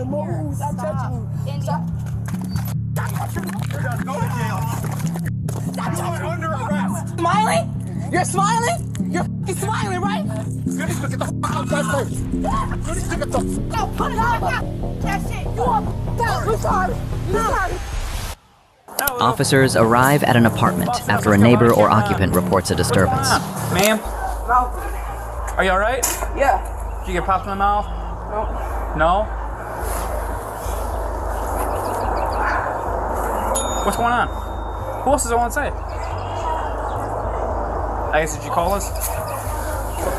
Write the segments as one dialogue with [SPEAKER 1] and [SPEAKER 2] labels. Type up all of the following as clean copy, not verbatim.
[SPEAKER 1] move. Stop touching me. Stop. You're done. Go to jail. You're under arrest.
[SPEAKER 2] Smiling? You're smiling? You're f***ing smiling, right?
[SPEAKER 1] Goody, get the f*** out of first. Goody, get the f***
[SPEAKER 2] No, put it on. That shit. You are f***ed. We're sorry. You're sorry.
[SPEAKER 3] Officers arrive at an apartment after a neighbor or occupant reports a disturbance.
[SPEAKER 4] Ma'am?
[SPEAKER 2] No.
[SPEAKER 4] Are you alright?
[SPEAKER 2] Yeah.
[SPEAKER 4] Did you get popped in the mouth?
[SPEAKER 2] No.
[SPEAKER 4] No? What's going on? Who else is on site? I guess, did you call us?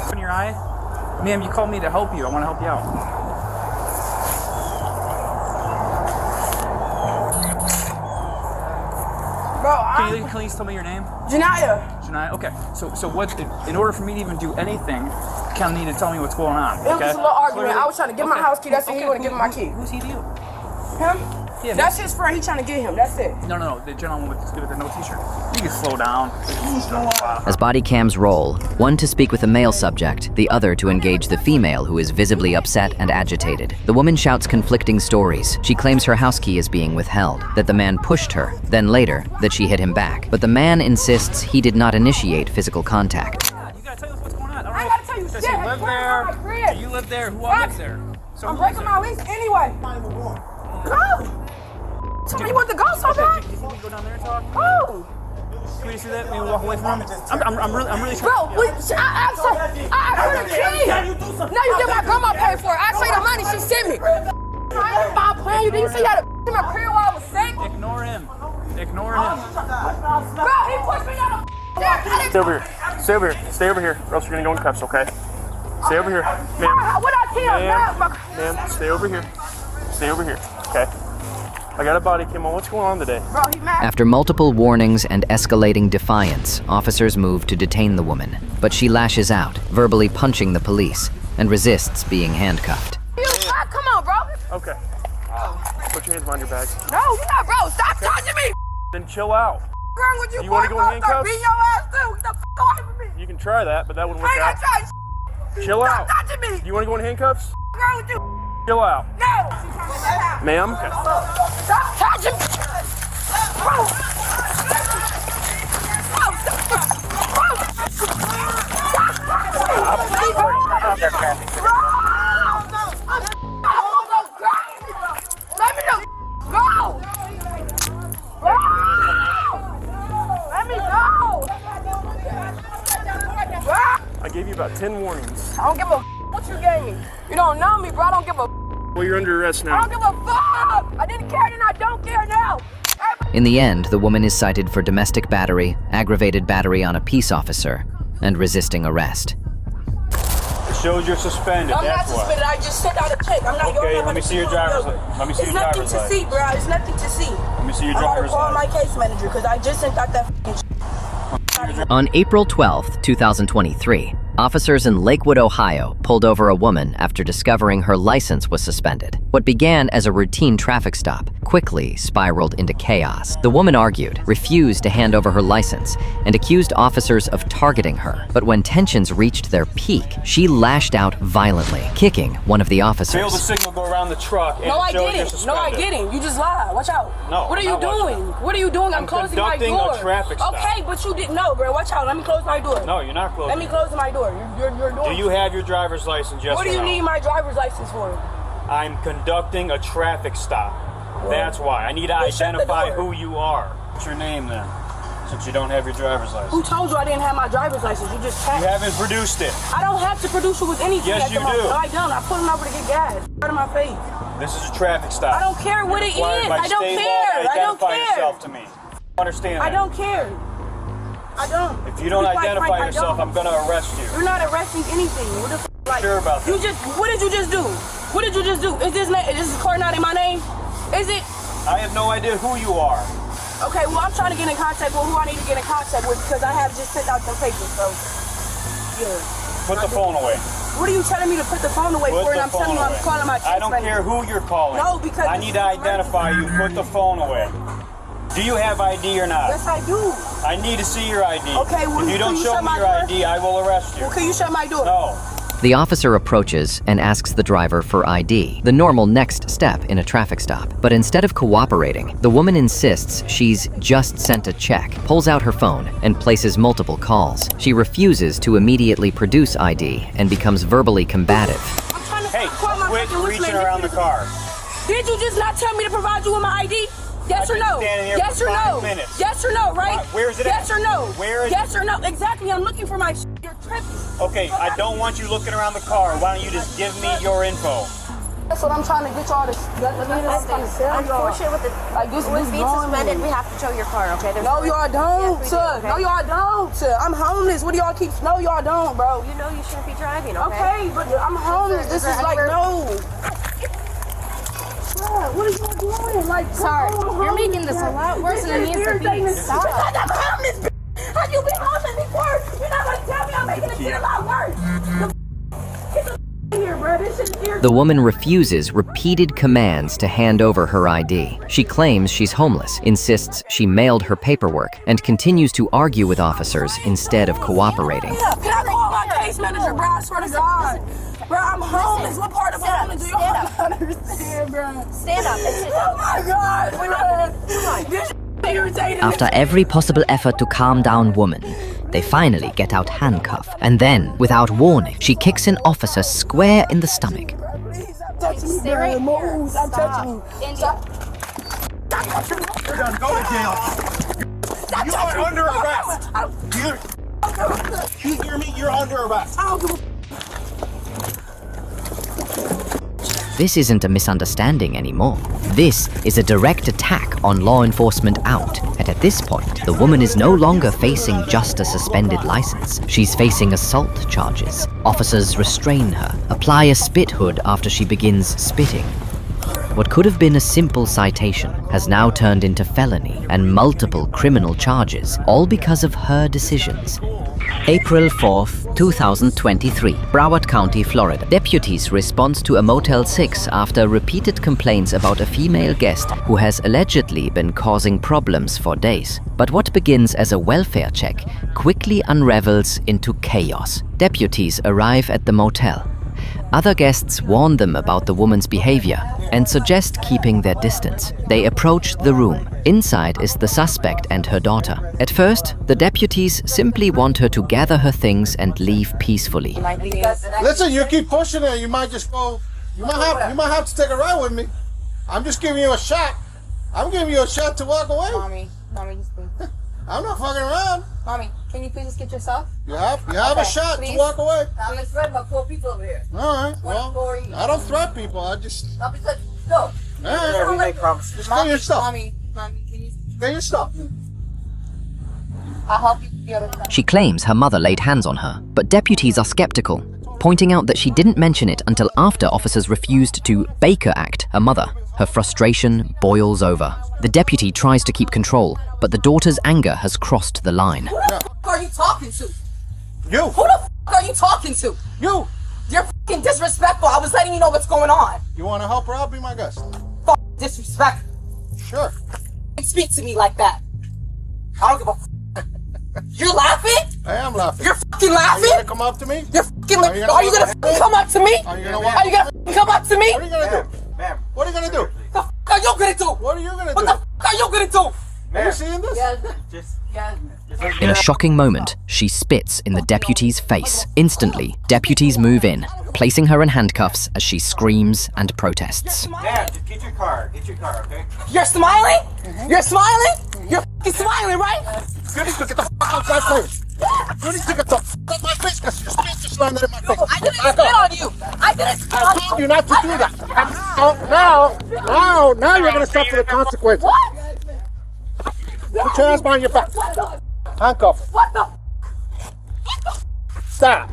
[SPEAKER 4] Open your eye? Ma'am, you called me to help you. I want to help you out.
[SPEAKER 2] Bro,
[SPEAKER 4] Can you please tell me your name?
[SPEAKER 2] Janaya.
[SPEAKER 4] Janaya? Okay. So what, in order for me to even do anything, you kind of need to tell me what's going on.
[SPEAKER 2] It was
[SPEAKER 4] okay?
[SPEAKER 2] a little argument. I was trying to get my
[SPEAKER 4] Okay.
[SPEAKER 2] house key. That's it.
[SPEAKER 4] Okay.
[SPEAKER 2] He wouldn't give me my key.
[SPEAKER 4] Who's he to you?
[SPEAKER 2] Him?
[SPEAKER 4] Yeah,
[SPEAKER 2] That's his friend. He trying to get him. That's it.
[SPEAKER 4] No, the gentleman with the no t-shirt. You can slow down.
[SPEAKER 3] As body cams roll, one to speak with the male subject, the other to engage the female who is visibly upset and agitated. The woman shouts conflicting stories. She claims her house key is being withheld, that the man pushed her, then later, that she hit him back. But the man insists he did not initiate physical contact.
[SPEAKER 4] You gotta tell us what's going on.
[SPEAKER 2] I ain't gotta tell you
[SPEAKER 4] Does
[SPEAKER 2] shit.
[SPEAKER 4] he live there?
[SPEAKER 2] Crib.
[SPEAKER 4] Do you live there? Who else lives there? So
[SPEAKER 2] I'm
[SPEAKER 4] who lives
[SPEAKER 2] breaking
[SPEAKER 4] there?
[SPEAKER 2] my lease anyway. Go. Tell me you want to go so bad.
[SPEAKER 4] Do you think we go down there and talk?
[SPEAKER 2] Oh.
[SPEAKER 4] Can we see that? Maybe walk away from him? I'm really trying.
[SPEAKER 2] Bro, I asked her the key. Now you get my grandma paid for it. I say the money she sent me. I ain't about playing. You didn't see that in my crib while I was sick?
[SPEAKER 4] Ignore him. Ignore him.
[SPEAKER 2] Bro, he pushed me out of
[SPEAKER 5] Stay over here. Stay over here. Stay over here, or else you're gonna go in cuffs, okay? Stay over here. Ma'am.
[SPEAKER 2] What I tell you?
[SPEAKER 5] Ma'am, stay over here. Stay over here, okay? I got a body cam on. What's going on today?
[SPEAKER 2] Bro, he mad.
[SPEAKER 3] After multiple warnings and escalating defiance, officers move to detain the woman. But she lashes out, verbally punching the police, and resists being handcuffed.
[SPEAKER 2] Come on, bro.
[SPEAKER 5] Okay. Put your hands behind your back.
[SPEAKER 2] No, you're not, bro. Stop touching me.
[SPEAKER 5] Then chill out.
[SPEAKER 2] What's wrong with you?
[SPEAKER 5] You wanna go in
[SPEAKER 2] Start
[SPEAKER 5] handcuffs?
[SPEAKER 2] beating your ass too. Get the f away from me.
[SPEAKER 5] You can try that, but that wouldn't
[SPEAKER 2] I
[SPEAKER 5] work
[SPEAKER 2] ain't
[SPEAKER 5] out.
[SPEAKER 2] gonna try.
[SPEAKER 5] Chill out.
[SPEAKER 2] Stop touching me.
[SPEAKER 5] You want to go in handcuffs?
[SPEAKER 2] What's wrong with you?
[SPEAKER 5] Chill out.
[SPEAKER 2] No.
[SPEAKER 5] Ma'am?
[SPEAKER 2] Stop touching me. Bro. Let me know. Go. Let me go.
[SPEAKER 5] I gave you about 10 warnings.
[SPEAKER 2] I don't give a what you gave me. You don't know me, bro. I don't give a
[SPEAKER 5] Well, you're under arrest
[SPEAKER 2] I
[SPEAKER 5] now.
[SPEAKER 2] don't give a fuck. I didn't care then I don't care now.
[SPEAKER 3] In the end, the woman is cited for domestic battery, aggravated battery on a peace officer, and resisting arrest.
[SPEAKER 5] It shows you're suspended,
[SPEAKER 2] I'm not suspended. I just sent out a check. I'm not
[SPEAKER 5] Okay, let me see your driver's license. Let me see your driver's
[SPEAKER 2] It's nothing to
[SPEAKER 5] license.
[SPEAKER 2] see, bro. It's nothing to see.
[SPEAKER 5] Let me see your
[SPEAKER 2] I'm about to
[SPEAKER 5] driver's
[SPEAKER 2] call my
[SPEAKER 5] license.
[SPEAKER 2] case manager because I just sent out that f***ing shit.
[SPEAKER 3] On April 12, 2023, officers in Lakewood, Ohio, pulled over a woman after discovering her license was suspended. What began as a routine traffic stop quickly spiraled into chaos. The woman argued, refused to hand over her license, and accused officers of targeting her. But when tensions reached their peak, she lashed out violently, kicking one of the
[SPEAKER 5] Fail the
[SPEAKER 3] officers.
[SPEAKER 5] signal, go around the truck, and
[SPEAKER 2] No, I
[SPEAKER 5] it shows you're
[SPEAKER 2] didn't. No, I
[SPEAKER 5] suspended.
[SPEAKER 2] didn't. You just lied. Watch out.
[SPEAKER 5] No,
[SPEAKER 2] What are you
[SPEAKER 5] I'm not watching.
[SPEAKER 2] doing? What are you doing? I'm
[SPEAKER 5] I'm
[SPEAKER 2] closing my
[SPEAKER 5] conducting
[SPEAKER 2] door.
[SPEAKER 5] a traffic stop.
[SPEAKER 2] Okay, but you didn't know, bro. Watch out. Let me close my door.
[SPEAKER 5] No, you're not closing.
[SPEAKER 2] Let me close my door. You're
[SPEAKER 5] Do
[SPEAKER 2] doing.
[SPEAKER 5] you have your driver's license, yes
[SPEAKER 2] What do
[SPEAKER 5] or
[SPEAKER 2] you
[SPEAKER 5] no?
[SPEAKER 2] need my driver's license for?
[SPEAKER 5] I'm conducting a traffic stop. That's why. I need to
[SPEAKER 2] Well, shut the
[SPEAKER 5] identify
[SPEAKER 2] door.
[SPEAKER 5] who you are. What's your name then? Since you don't have your driver's license.
[SPEAKER 2] Who told you I didn't have my driver's license? You just
[SPEAKER 5] You
[SPEAKER 2] tapped.
[SPEAKER 5] haven't produced it.
[SPEAKER 2] I don't have to produce you with anything
[SPEAKER 5] Yes,
[SPEAKER 2] at the
[SPEAKER 5] you
[SPEAKER 2] moment.
[SPEAKER 5] do.
[SPEAKER 2] No, I don't. I put him over to get gas. Out of my face.
[SPEAKER 5] This is a traffic stop.
[SPEAKER 2] I don't care what it
[SPEAKER 5] You're required
[SPEAKER 2] is.
[SPEAKER 5] by
[SPEAKER 2] I don't
[SPEAKER 5] state law
[SPEAKER 2] care.
[SPEAKER 5] to
[SPEAKER 2] I don't
[SPEAKER 5] identify
[SPEAKER 2] care.
[SPEAKER 5] yourself to me. Understand that?
[SPEAKER 2] I don't care. I don't.
[SPEAKER 5] If you don't
[SPEAKER 2] To be quite
[SPEAKER 5] identify
[SPEAKER 2] frank, I
[SPEAKER 5] yourself,
[SPEAKER 2] don't.
[SPEAKER 5] I'm gonna arrest you.
[SPEAKER 2] You're not arresting anything. What the f? Like,
[SPEAKER 5] Sure about that.
[SPEAKER 2] you just. What did you just do? What did you just do? Is this court not in my name? Is it?
[SPEAKER 5] I have no idea who you are.
[SPEAKER 2] Okay. Well, I'm trying to get in contact with who I need to get in contact with because I have just sent out some papers. So, yeah.
[SPEAKER 5] Put the phone away.
[SPEAKER 2] What are you telling me to put the phone away
[SPEAKER 5] Put
[SPEAKER 2] for?
[SPEAKER 5] the
[SPEAKER 2] And I'm
[SPEAKER 5] phone
[SPEAKER 2] telling you I'm
[SPEAKER 5] away.
[SPEAKER 2] calling my case
[SPEAKER 5] I don't
[SPEAKER 2] manager.
[SPEAKER 5] care who you're calling.
[SPEAKER 2] No, because
[SPEAKER 5] I
[SPEAKER 2] this
[SPEAKER 5] need
[SPEAKER 2] is
[SPEAKER 5] to
[SPEAKER 2] an
[SPEAKER 5] identify you. Put the phone away. Do you have ID or not?
[SPEAKER 2] Yes, I do.
[SPEAKER 5] I need to see your ID.
[SPEAKER 2] Okay, well,
[SPEAKER 5] if you don't
[SPEAKER 2] can you
[SPEAKER 5] show
[SPEAKER 2] shut
[SPEAKER 5] me
[SPEAKER 2] my
[SPEAKER 5] your
[SPEAKER 2] door?
[SPEAKER 5] ID, I will arrest you.
[SPEAKER 2] Well, can you shut my door?
[SPEAKER 5] No.
[SPEAKER 3] The officer approaches and asks the driver for ID, the normal next step in a traffic stop. But instead of cooperating, the woman insists she's just sent a check, pulls out her phone, and places multiple calls. She refuses to immediately produce ID and becomes verbally combative.
[SPEAKER 1] Hey, quit reaching around the car.
[SPEAKER 2] Did you just not tell me to provide you with my ID? Yes or no? Yes or no? Yes or no, right?
[SPEAKER 1] Where is it at?
[SPEAKER 2] Yes or no?
[SPEAKER 1] Where is
[SPEAKER 2] Yes or no? Exactly, I'm looking for my You're tripping.
[SPEAKER 1] Okay, I don't want you looking around the car. Why don't you just give me your info?
[SPEAKER 2] That's what I'm trying to get y'all to.
[SPEAKER 6] Unfortunately, with being suspended, we have to tow your car, okay?
[SPEAKER 2] No, y'all don't.
[SPEAKER 6] Yes, we do, okay?
[SPEAKER 2] No, y'all don't. I'm homeless. What do y'all keep? No, y'all don't, bro.
[SPEAKER 6] You know you shouldn't be driving, okay?
[SPEAKER 2] Okay, but I'm homeless. This is like, no. What are you doing? Like,
[SPEAKER 7] Sorry, you're making this a lot worse than it needs to be. Stop.
[SPEAKER 2] I'm homeless, bitch. Have you been homeless before? You're not gonna tell me I'm making it feel a lot worse. Here, bro. This is here.
[SPEAKER 3] The woman refuses repeated commands to hand over her ID. She claims she's homeless, insists she mailed her paperwork, and continues to argue with officers instead of cooperating.
[SPEAKER 2] Can I call my case manager, bro? I swear to God. Bro, I'm homeless. What part of homeless do you understand, bro?
[SPEAKER 6] Stand up and sit down.
[SPEAKER 2] Oh my God, bro. This irritating.
[SPEAKER 3] After every possible effort to calm down woman, they finally get out handcuff. And then, without warning, she kicks an officer square in the stomach.
[SPEAKER 2] Please, I'm touching you, bro. Move. I'm touching you.
[SPEAKER 1] You're done. Go to jail. You are under arrest. You hear me? You're under arrest.
[SPEAKER 3] This isn't a misunderstanding anymore. This is a direct attack on law enforcement out. And at this point, the woman is no longer facing just a suspended license. She's facing assault charges. Officers restrain her, apply a spit hood after she begins spitting. What could have been a simple citation has now turned into felony and multiple criminal charges, all because of her decisions. April 4th, 2023, Broward County, Florida. Deputies respond to a Motel 6 after repeated complaints about a female guest who has allegedly been causing problems for days. But what begins as a welfare check quickly unravels into chaos. Deputies arrive at the motel. Other guests warn them about the woman's behavior and suggest keeping their distance. They approach the room. Inside is the suspect and her daughter. At first, the deputies simply want her to gather her things and leave peacefully.
[SPEAKER 8] Listen, you keep pushing it, you might just go. You might have to take a ride with me. I'm just giving you a shot. I'm giving you a shot to walk away.
[SPEAKER 7] Mommy, just please.
[SPEAKER 8] I'm not fucking around.
[SPEAKER 7] Mommy, can you please just get yourself?
[SPEAKER 8] You have a shot
[SPEAKER 7] please.
[SPEAKER 8] to walk away.
[SPEAKER 7] I'm gonna threaten about 4 people over here.
[SPEAKER 8] All right. Well, I don't threat people. I just.
[SPEAKER 7] Not because, no.
[SPEAKER 8] All right.
[SPEAKER 1] We make promises.
[SPEAKER 8] Just get your stuff.
[SPEAKER 7] Mommy, can you?
[SPEAKER 8] Get your stuff.
[SPEAKER 7] I'll help you the other time.
[SPEAKER 3] She claims her mother laid hands on her, but deputies are skeptical, pointing out that she didn't mention it until after officers refused to Baker Act her mother. Her frustration boils over. The deputy tries to keep control, but the daughter's anger has crossed the line.
[SPEAKER 2] Who the f*** are you talking to?
[SPEAKER 8] You.
[SPEAKER 2] Who the f*** are you talking to?
[SPEAKER 8] You.
[SPEAKER 2] You're f***ing disrespectful. I was letting you know what's going on.
[SPEAKER 8] You want to help her out? Be my guest.
[SPEAKER 2] F*** disrespect.
[SPEAKER 8] Sure.
[SPEAKER 2] Speak to me like that. I don't give a f***. You're laughing?
[SPEAKER 8] I am laughing.
[SPEAKER 2] You're f***ing
[SPEAKER 8] Are
[SPEAKER 2] laughing?
[SPEAKER 8] you gonna come up to me?
[SPEAKER 2] You're f***ing
[SPEAKER 8] Are you
[SPEAKER 2] Are you gonna f***ing come up to me?
[SPEAKER 8] Are you gonna what?
[SPEAKER 2] Are you gonna f***ing come up to me?
[SPEAKER 8] What are you gonna do?
[SPEAKER 1] Ma'am.
[SPEAKER 8] What are you gonna do?
[SPEAKER 2] The f*** are you gonna do?
[SPEAKER 8] What are you gonna
[SPEAKER 2] What
[SPEAKER 8] do?
[SPEAKER 2] the f*** are you gonna do?
[SPEAKER 8] Are you seeing this?
[SPEAKER 3] In a shocking moment, she spits in the deputy's face. Instantly, deputies move in, placing her in handcuffs as she screams and protests.
[SPEAKER 1] Ma'am, just get your car, okay?
[SPEAKER 2] You're smiling? You're smiling? You're f***ing smiling, right?
[SPEAKER 8] You need to get the f*** out of my face. You need to get the f*** out of my face because your spit just landed in my face.
[SPEAKER 2] I didn't spit on you. I didn't spit
[SPEAKER 8] I
[SPEAKER 2] on
[SPEAKER 8] told
[SPEAKER 2] you.
[SPEAKER 8] you not to do that. Now you're gonna suffer the consequences.
[SPEAKER 2] What?
[SPEAKER 8] Put your hands behind your back. Handcuff.
[SPEAKER 2] What the?
[SPEAKER 8] Stop.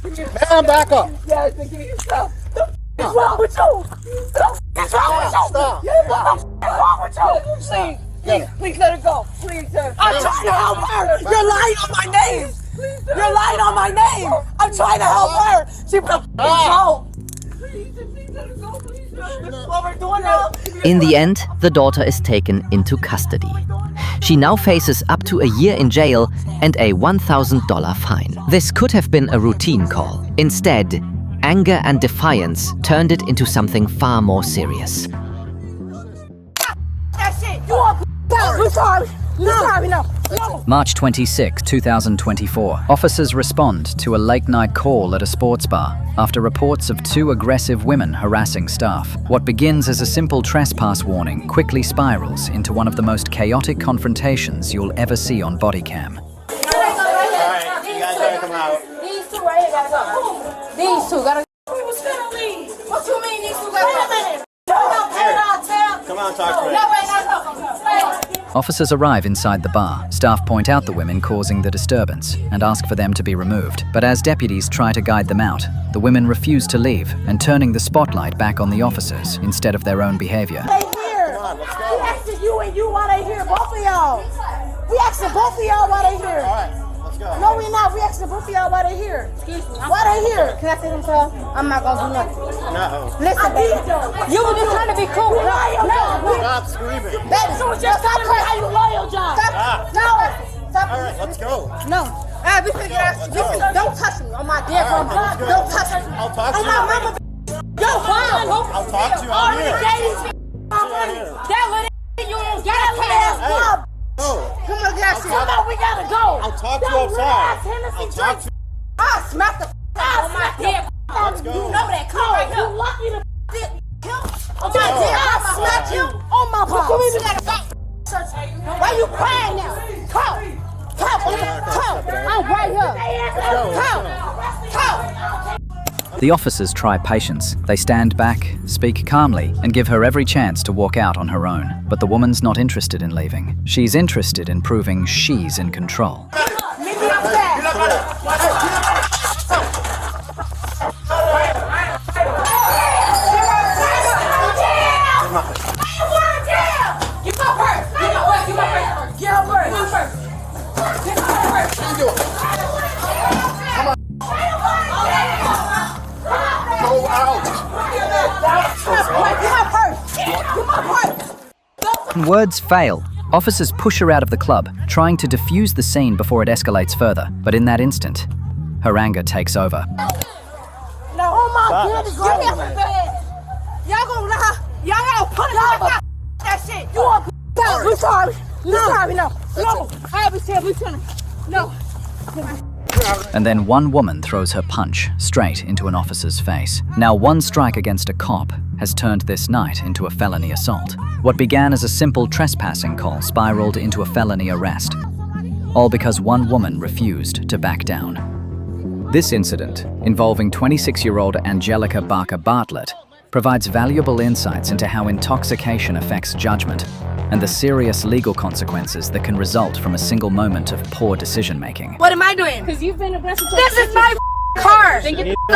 [SPEAKER 8] Man, back up.
[SPEAKER 2] Yeah, give me yourself. What's wrong with you? What's wrong with you?
[SPEAKER 8] Stop.
[SPEAKER 2] What's wrong with you? Please let her go. Please, sir. I'm trying to help her. You're lying on my name. You're lying on my name. I'm trying to help her. She put a control. Please let her go. Please, sir. This is what we're doing now.
[SPEAKER 3] In the end, the daughter is taken into custody. She now faces up to a year in jail and a $1,000 fine. This could have been a routine call. Instead, anger and defiance turned it into something far more serious.
[SPEAKER 9] March 26, 2024. Officers respond to a late-night call at a sports bar after reports of 2 aggressive women harassing staff. What begins as a simple trespass warning quickly spirals into one of the most chaotic confrontations you'll ever see on body cam.
[SPEAKER 6] These two right here gotta go. These two gotta go. We was gonna leave. What you mean these two gotta go? Wait a minute.
[SPEAKER 1] Come on, talk to me.
[SPEAKER 6] No, wait, no.
[SPEAKER 9] Officers arrive inside the bar. Staff point out the women causing the disturbance and ask for them to be removed. But as deputies try to guide them out, the women refuse to leave and turning the spotlight back on the officers instead of their own behavior.
[SPEAKER 2] They here. We asking you and you why they here, both of y'all. We asking both of y'all why they here.
[SPEAKER 8] All right, let's go.
[SPEAKER 2] No, we not. We asking both of y'all why they here. Excuse me. Why they here? Can I say them, sir? I'm not gonna do nothing.
[SPEAKER 8] No.
[SPEAKER 2] Listen, baby. You were just trying to be cool. No.
[SPEAKER 8] Stop screaming.
[SPEAKER 2] Baby, you was just trying to be how you loyal, John.
[SPEAKER 8] Stop.
[SPEAKER 2] No. Stop.
[SPEAKER 8] All right, let's go.
[SPEAKER 2] No. We finna get out. Don't touch me on my dear
[SPEAKER 8] All
[SPEAKER 2] grandma.
[SPEAKER 8] right, let's go.
[SPEAKER 2] Don't touch me.
[SPEAKER 8] I'll talk to
[SPEAKER 2] On
[SPEAKER 8] you.
[SPEAKER 2] my mama. Yo, fine.
[SPEAKER 8] I'll talk to you out here.
[SPEAKER 2] That little you don't get it.
[SPEAKER 8] Hey. No.
[SPEAKER 2] Come on, guys. Come on, we gotta go.
[SPEAKER 8] I'll talk to you outside. I'll talk to you.
[SPEAKER 2] I'll smack the on my dear.
[SPEAKER 8] Let's go.
[SPEAKER 2] You know that. Come right here. You lucky to him. On my dear. I'll smack you on my balls. Why you crying now? Come. I'm right here. Come.
[SPEAKER 9] The officers try patience. They stand back, speak calmly, and give her every chance to walk out on her own. But the woman's not interested in leaving. She's interested in proving she's in control.
[SPEAKER 2] Meet me upstairs.
[SPEAKER 9] When words fail, officers push her out of the club, trying to defuse the scene before it escalates further. But in that instant, her anger takes over.
[SPEAKER 2] No, oh my goodness, give me a bed. Y'all gonna lie. Y'all gotta put it that shit. You are we sorry. We sorry, no. I was here, we trying to. No.
[SPEAKER 9] And then one woman throws her punch straight into an officer's face. Now one strike against a cop has turned this night into a felony assault. What began as a simple trespassing call spiraled into a felony arrest. All because one woman refused to back down. This incident, involving 26-year-old Angelica Barker Bartlett, provides valuable insights into how intoxication affects judgment and the serious legal consequences that can result from a single moment of poor decision-making.
[SPEAKER 6] What am I doing?
[SPEAKER 7] Because you've been aggressive.
[SPEAKER 6] This is my car. So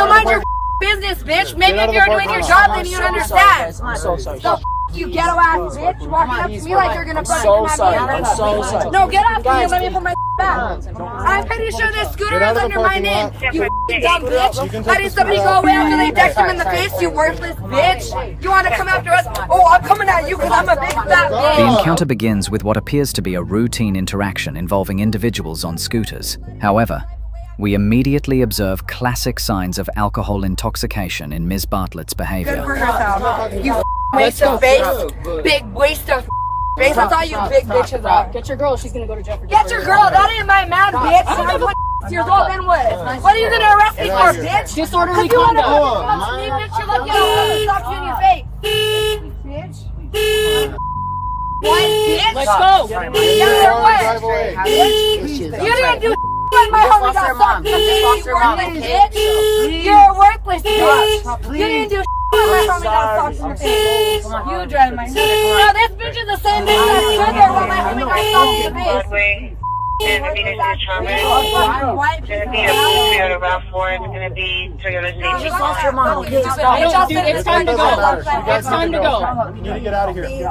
[SPEAKER 6] mind your business, bitch. Maybe if you're doing your job, then you'd understand.
[SPEAKER 8] I'm so sorry.
[SPEAKER 6] So you ghetto ass bitch, walking up to me like you're gonna
[SPEAKER 8] I'm so sorry. I'm so sorry.
[SPEAKER 6] No, get off me and let me put my back. I'm pretty sure this scooter is under my name. You dumb bitch. Letting somebody go away after they decked him in the face, you worthless bitch. You wanna come after us? Oh, I'm coming at you because I'm a big fat bitch.
[SPEAKER 9] The encounter begins with what appears to be a routine interaction involving individuals on scooters. However, we immediately observe classic signs of alcohol intoxication in Ms. Bartlett's behavior.
[SPEAKER 6] Good for herself. You waste of face. Big waste of face. That's all you big bitches are.
[SPEAKER 7] Get your girl. She's gonna go to jail for
[SPEAKER 6] Get your girl. That ain't my man, bitch. I'm 26 years old and what? What are you gonna arrest me for, bitch?
[SPEAKER 7] disorderly
[SPEAKER 6] You wanna
[SPEAKER 7] conduct.
[SPEAKER 6] talk to me, bitch? You're lucky I don't talk you in your face. Bitch. What, bitch?
[SPEAKER 7] Let's go.
[SPEAKER 6] Yeah, what? You didn't do when my homie got fucked. You worthless bitch. You're a worthless bitch. You didn't do when my homie got fucked in the face. You drive my No, this bitch is the same bitch that stood there when my homie got fucked in the face.
[SPEAKER 10] It's going to be a rough for it's going to be Toyota safety.
[SPEAKER 7] Just lost your mom. Dude, it's time to go. It's time to go.
[SPEAKER 8] You need to get out of here.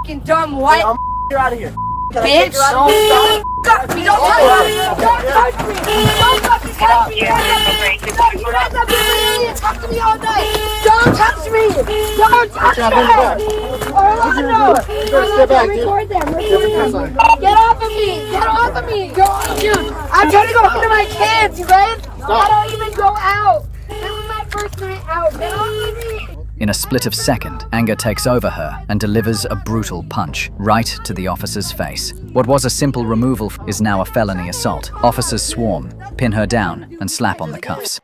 [SPEAKER 6] Fucking dumb white
[SPEAKER 8] You're out of here.
[SPEAKER 6] bitch. Don't touch me. Don't touch me. Don't touch me. Don't touch me. touch me. You guys have been idiots talking to me all night. Don't touch me. Don't touch me. Orlando. Record them. Get off of me. Get off of me. Go on, dude. I'm trying to go home to my kids, you guys. I don't even go out. This is my first night out. Get off of me.
[SPEAKER 9] In a split of second, anger takes over her and delivers a brutal punch right to the officer's face. What was a simple removal is now a felony assault. Officers swarm, pin her down, and slap on the cuffs.